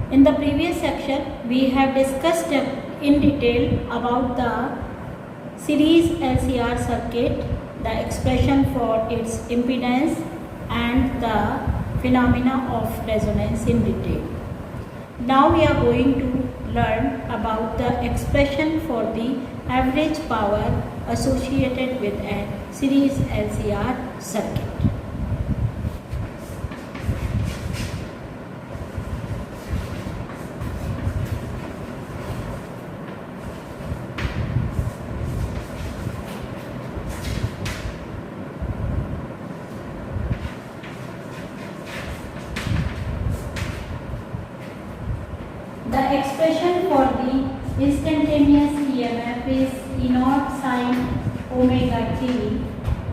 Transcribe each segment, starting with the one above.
In the previous section, we have discussed in detail about the series LCR circuit, the expression for its impedance and the phenomena of resonance in detail. Now we are going to learn about the expression for the average power associated with a series LCR circuit. The expression for the instantaneous EMF is E naught sine omega t,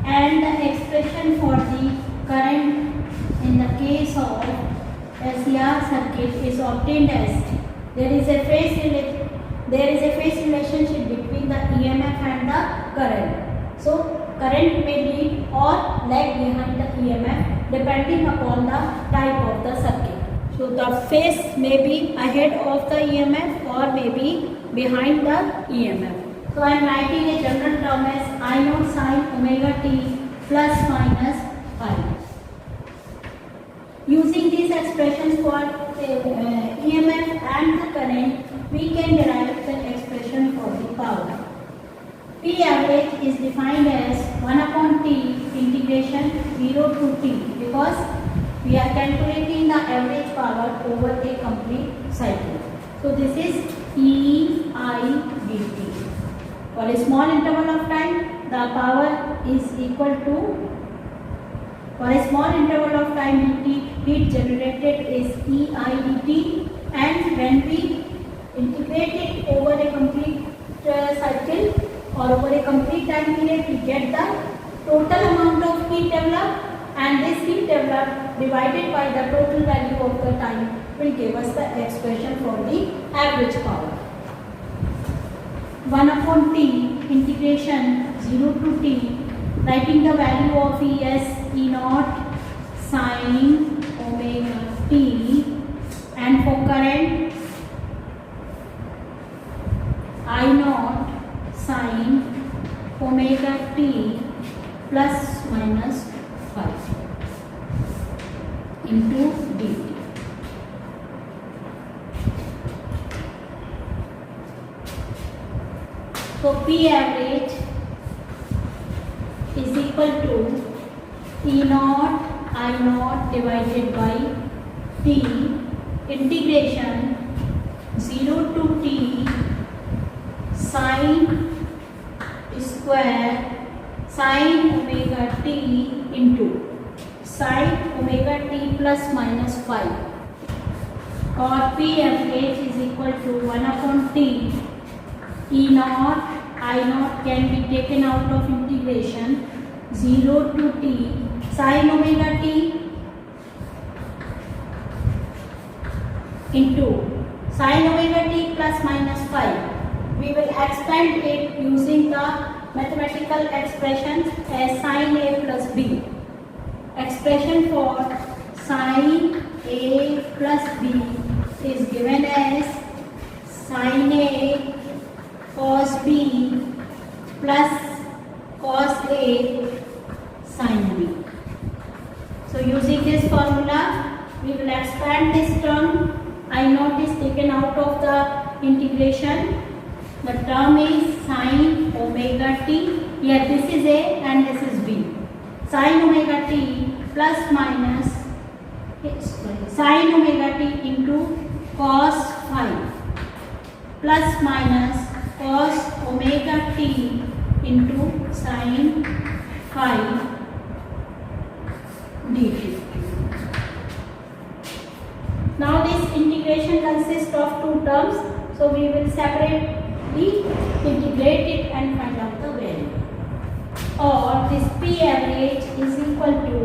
and the expression for the current in the case of LCR circuit is obtained as there is a phase relationship between the EMF and the current. So current may lead or lag behind the EMF depending upon the type of the circuit. So the phase may be ahead of the EMF or may be behind the EMF. So I am writing a general term as I naught sine omega t plus minus phi. Using these expressions for EMF and the current, we can derive the expression for the power. P average is defined as 1 upon t integration 0 to t, because we are calculating the average power over a complete cycle. So this is EIDT. For a small interval of time, the power is equal to, for a small interval of time, heat generated is EIDT, and when we integrate it over a complete cycle or over a complete time period, we get the total amount of heat developed, and this heat developed divided by the total value of the time will give us the expression for the average power. 1 upon t integration 0 to t, writing the value of E as E naught sine omega t, and for current I naught sine omega t plus minus 5 into dt. So P average is equal to E naught I naught divided by t integration 0 to t sine square sine omega t into sine omega t plus minus 5, or P average is equal to 1 upon t E naught I naught can be taken out of integration 0 to t sine omega t into sine omega t plus minus 5. We will expand it using the mathematical expressions as sine A plus B. Expression for sine A plus B is given as sine A cos B plus cos A sine B. So using this formula, we will expand this term. I naught is taken out of the integration. The term is sine omega t. Here this is A and this is B. Sine omega t plus minus sine omega t into cos phi plus minus cos omega t into sine phi dt. Now this integration consists of two terms, so we will separately integrate it and find out the value. Or this P average is equal to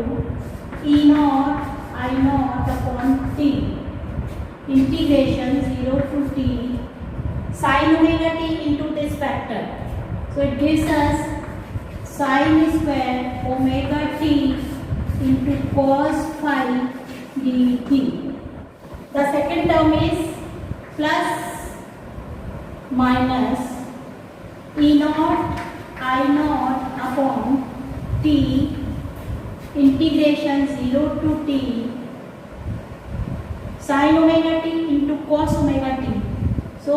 E naught I naught upon t integration 0 to t sine omega t into this factor. So it gives us sine square omega t into cos phi dt. The second term is plus minus E naught I naught upon t integration 0 to t sin omega t into cos omega t. So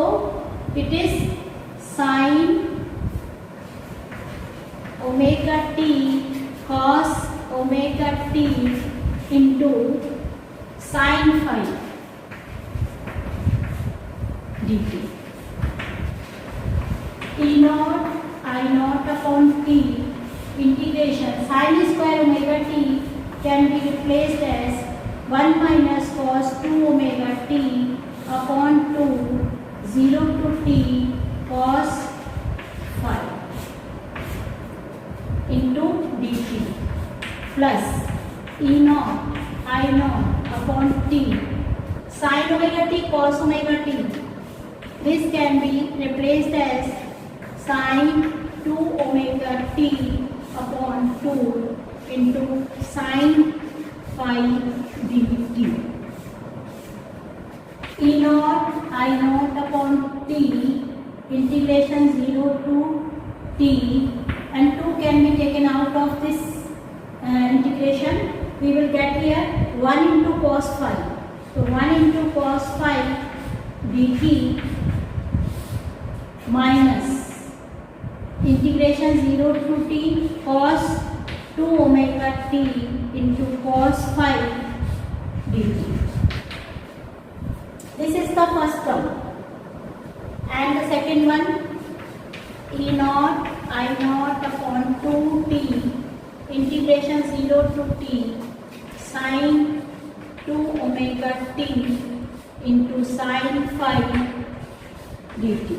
it is sin omega t cos omega t into sin phi dt. E naught I naught upon t integration sin square omega t can be replaced as 1 minus cos 2 omega t upon 2 0 to t cos phi into dt plus E naught I naught upon t sin omega t cos omega t. This can be replaced as sin 2 omega t upon 2 into sin phi dt. E naught I naught upon t integration 0 to t and 2 can be taken out of this integration. We will get here 1 into cos phi. So 1 into cos phi dt minus integration 0 to t cos 2 omega t into cos phi dt. This is the first term. And the second one, E naught I naught upon 2t integration 0 to t sin 2 omega t into sin phi dt.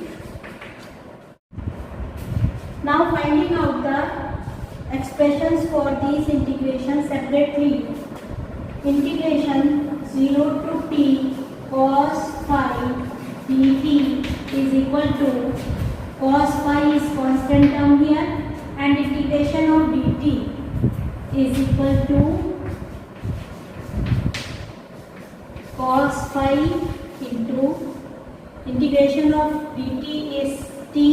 Now finding out the expressions for these integrations separately. Integration 0 to t cos phi dt is equal to cos phi is constant term here and integration of dt is equal to cos phi into integration of dt is t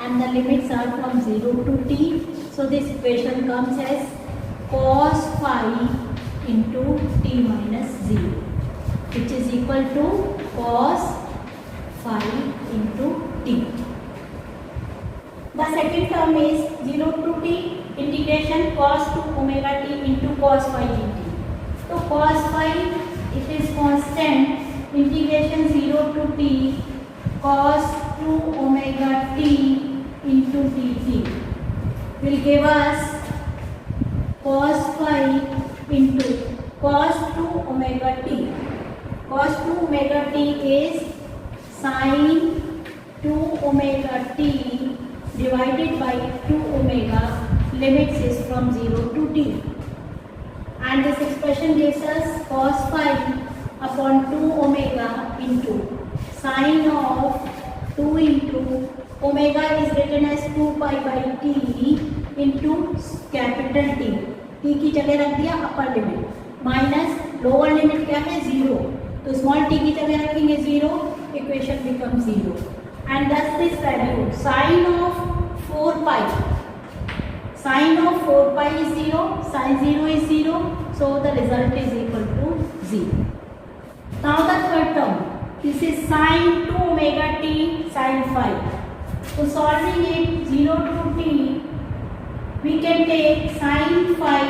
and the limits are from 0 to t. So this equation comes as cos phi into t minus 0 which is equal to cos phi into t. The second term is 0 to t integration cos 2 omega t into cos phi dt. So cos phi it is constant integration 0 to t cos 2 omega t into dt will give us cos phi into cos 2 omega t. Cos 2 omega t is sin 2 omega t divided by 2 omega, limits is from 0 to t. And this expression gives us cos phi upon 2 omega into sin of 2 into omega is written as 2 pi by t into capital T. T की जगह रख दिया upper limit minus lower limit क्या है 0. तो small t की जगह रखेंगे 0. Equation become 0 and thus this value sin of 4 pi. Sin of 4 pi is 0. Sin 0 is 0. So the result is equal to 0. Now the third term. This is sin 2 omega t sin phi. So solving it 0 to t, we can take sin phi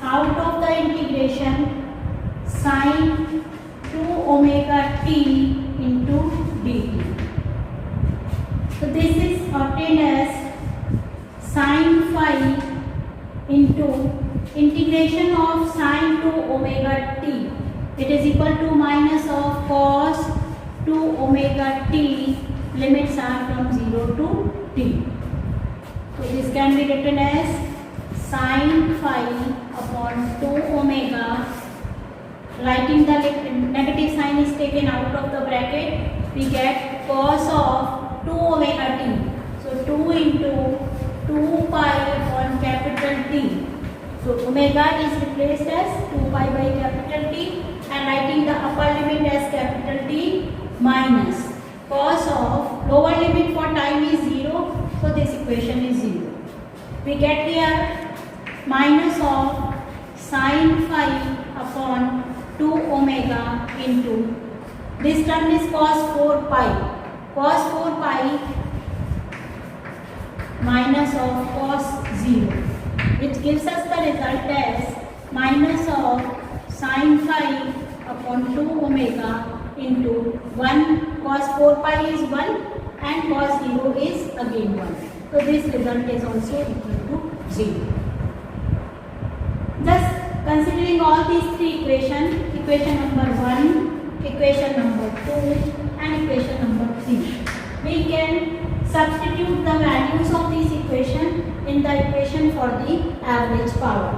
out of the integration sin 2 omega t into dt. So this is obtained as sin phi into integration of sin 2 omega t. It is equal to minus of cos 2 omega t. Limits are from 0 to t. So this can be written as sin phi upon 2 omega. Writing the negative sign is taken out of the bracket. We get cos of 2 omega t. So 2 into 2 pi upon capital T. So omega is replaced as 2 pi by capital T and writing the upper limit as capital T minus cos of lower limit for time is 0, so this equation is 0. We get here minus of sin phi upon 2 omega into this term is cos 4 pi. Cos 4 pi minus of cos 0, which gives us the result as minus of sin phi upon 2 omega into 1. Cos 4 pi is 1 and cos 0 is again 1. So this result is also equal to 0. Thus, considering all these three equations, equation number 1, equation number 2 and equation number 3, we can substitute the values of this equation in the equation for the average power.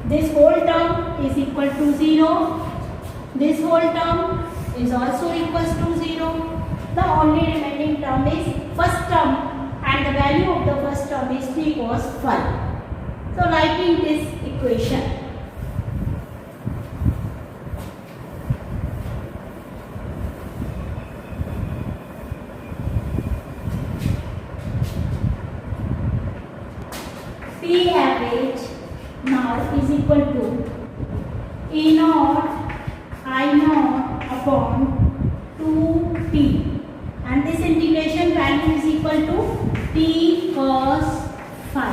This whole term is equal to 0. This whole term is also equals to 0. The only remaining term is first term, and the value of the first term is 3 cos phi. So writing this equation, P average now is equal to E naught I naught upon 2T, and this integration value is equal to T cos phi,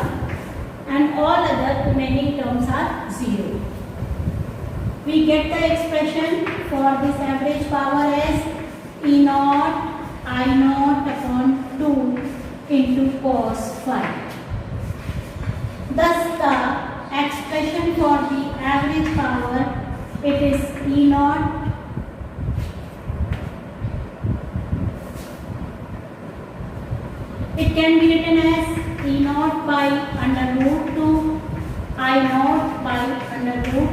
and all other remaining terms are 0. We get the expression for this average power as E naught I naught upon 2 into cos phi. Thus the expression for the average power, it is E naught it can be written as E naught by under root 2 I naught by under root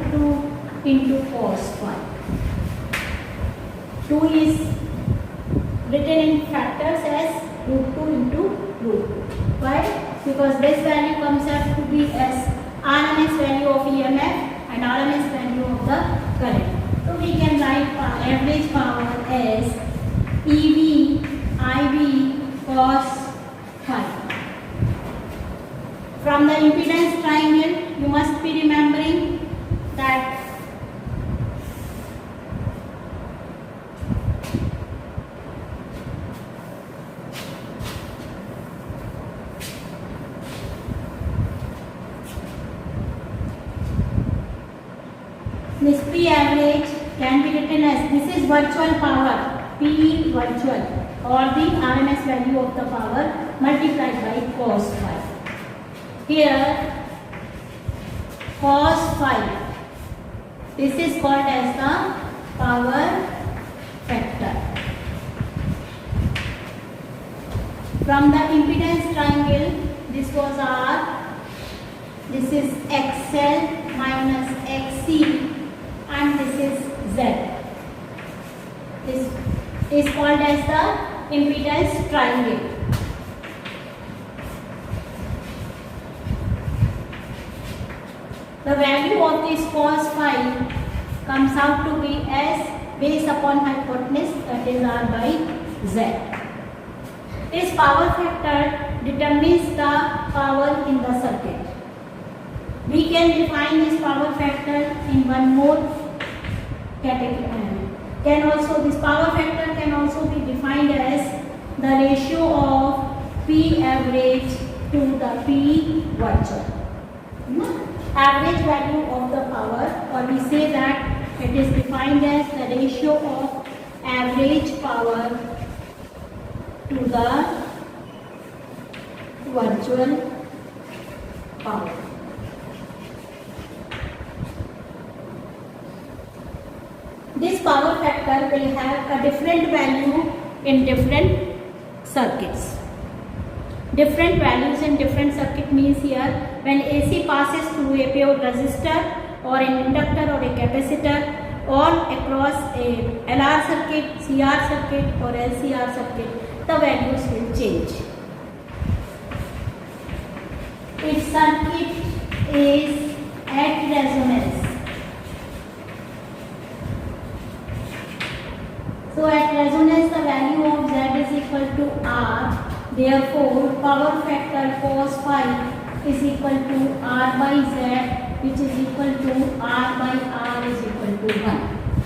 2 into cos phi. 2 is written in factors as root 2 into root 2. Why? Because this value comes out to be as RMS value of EMF and RMS value of the current. So we can write average power as EV IV cos phi. From the impedance triangle, you must be remembering that this P average can be written as, this is virtual power, P virtual, or the RMS value of the power multiplied by cos phi. Here cos phi, this is called as the power factor. From the impedance triangle, this was R, this is XL minus XC, and this is Z. This is called as the impedance triangle. The value of this cos phi comes out to be as base upon hypotenuse, that is R by Z. This power factor determines the power in the circuit. We can define this power factor in one more category. This power factor can also be defined as the ratio of P average to the P virtual. Average value of the power, or we say that it is defined as the ratio of average power to the virtual power. This power factor will have a different value in different circuits. Different values in different circuit means here when AC passes through a pure resistor or an inductor or a capacitor or across a LR circuit, CR circuit or LCR circuit, the values will change. If circuit is at resonance, So at resonance the value of Z is equal to R. Therefore power factor cos phi is equal to R by Z, which is equal to R by R is equal to 1.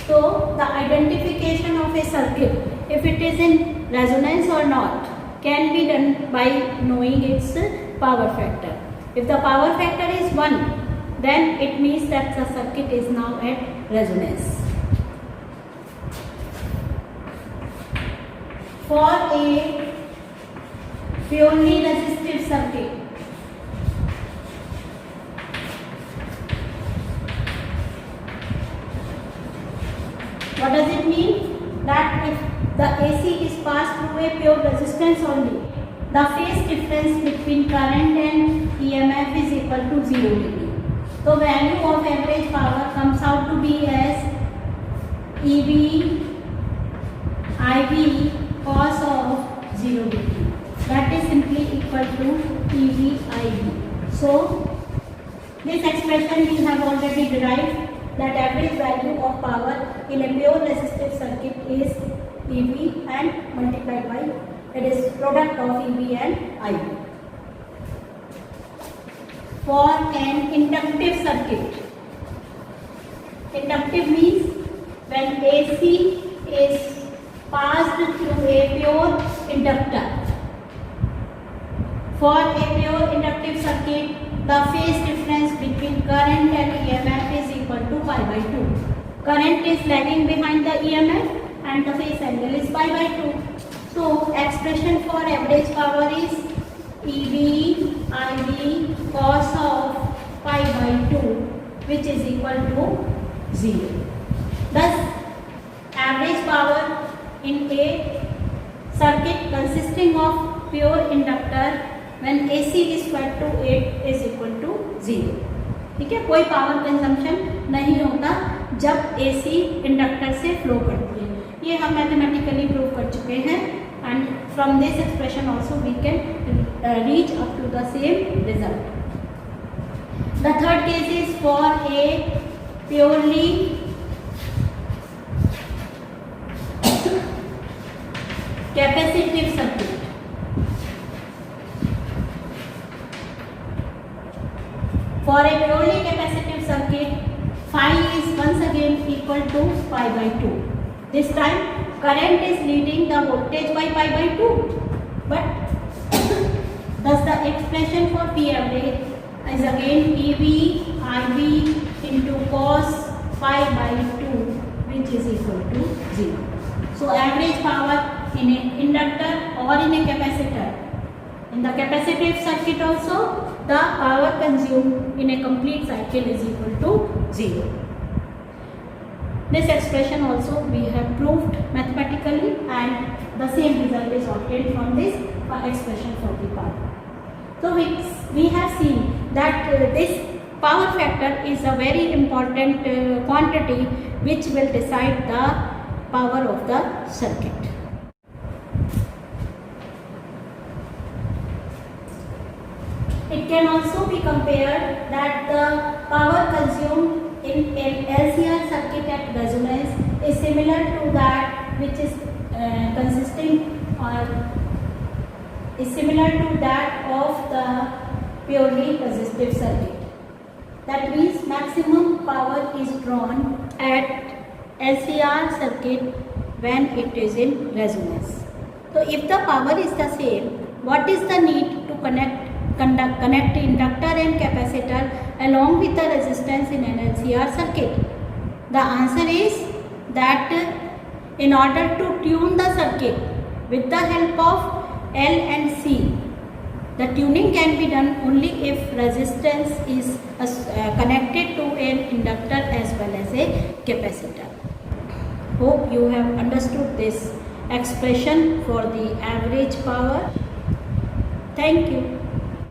So the identification of a circuit, if it is in resonance or not, can be done by knowing its power factor. If the power factor is 1, then it means that the circuit is now at resonance. For a purely resistive circuit, what does it mean? That if the AC is passed through a pure resistance only, the phase difference between current and EMF is equal to 0 degree. So value of average power comes out to be as EB IB cos of 0 degree. That is simply equal to EB IB. So this expression we have already derived, that average value of power in a pure resistive circuit is EB and multiplied by, it is product of EB and IB. For an inductive circuit, inductive means when AC is passed through a pure inductor. For a pure inductive circuit, the phase difference between current and EMF is equal to pi by 2. Current is lagging behind the EMF and the phase angle is pi by 2. So expression for average power is EB IB cos of pi by 2, which is equal to 0. Thus average power in a circuit consisting of pure inductor when AC is fed to it is equal to 0. ठीक है, कोई power consumption नहीं होता जब AC inductor से flow करती है. ये हम मैथमेटिकली प्रूव कर चुके हैं and from this expression also we can reach up to the same result. The third case is for a purely capacitive circuit. For a purely capacitive circuit, phi is once again equal to pi by 2. This time current is leading the voltage by pi by 2. But thus the expression for P average is again EB IB into cos pi by 2, which is equal to 0. So average power in an inductor or in a capacitor. In the capacitive circuit also, the power consumed in a complete cycle is equal to 0. This expression also we have proved mathematically and the same result is obtained from this expression for the power. So we have seen that this power factor is a very important quantity which will decide the power of the circuit. It can also be compared that the power consumed in an LCR circuit at resonance is similar to that which is consisting or is similar to that of the purely resistive circuit. That means maximum power is drawn at LCR circuit when it is in resonance. So if the power is the same, what is the need to connect inductor and capacitor along with the resistance in an LCR circuit? The answer is that in order to tune the circuit with the help of L and C, the tuning can be done only if resistance is connected to an inductor as well as a capacitor. Hope you have understood this expression for the average power. Thank you.